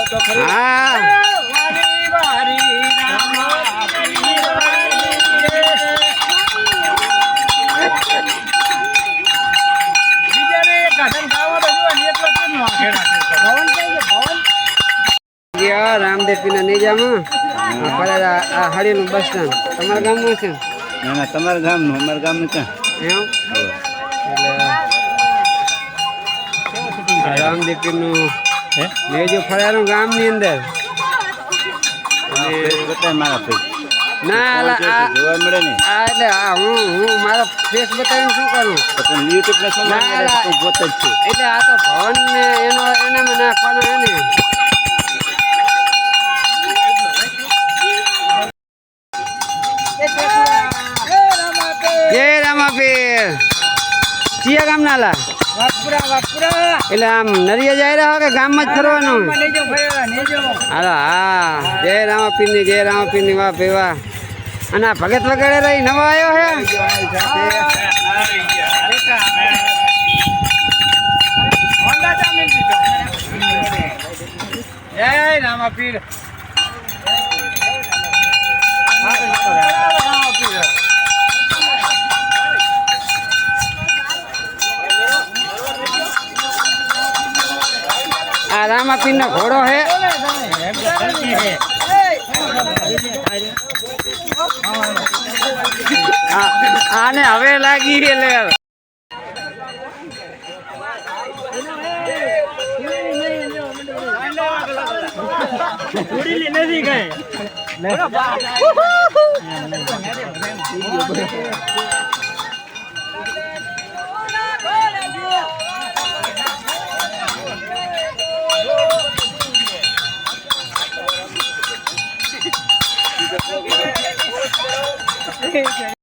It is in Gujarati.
હા રામદેવ નીજામાં હાડીનું બસ સ્ટેન્ડ તમારા ગામનું છે ના તમારા ગામનું અમારા ગામનું છે રામદેવનું મેજો ફળ્યાનું ગામની અંદર ના જોવા મળે ને એટલે હું મારો ફેસ બતાવીને શું કરું પણ યુટ્યુબ ને શું પોત જ છે એટલે આ તો ભવન ને એનામાં નાખવાનો એને જય રામાપીર ચિયા ગામ નાલા એટલે આમ નરિયા જાય રહ્યા કે ગામમાં જ ફરવાનું હાલો હા જય રામાપીર ની વાહ ભાઈ વાહ અને આ ભગત વગેરે રહી નવો આવ્યો હે જય રામાપીર આ રામાપીર નો ઘોડો હે આને હવે લાગી એટલે નથી કઈ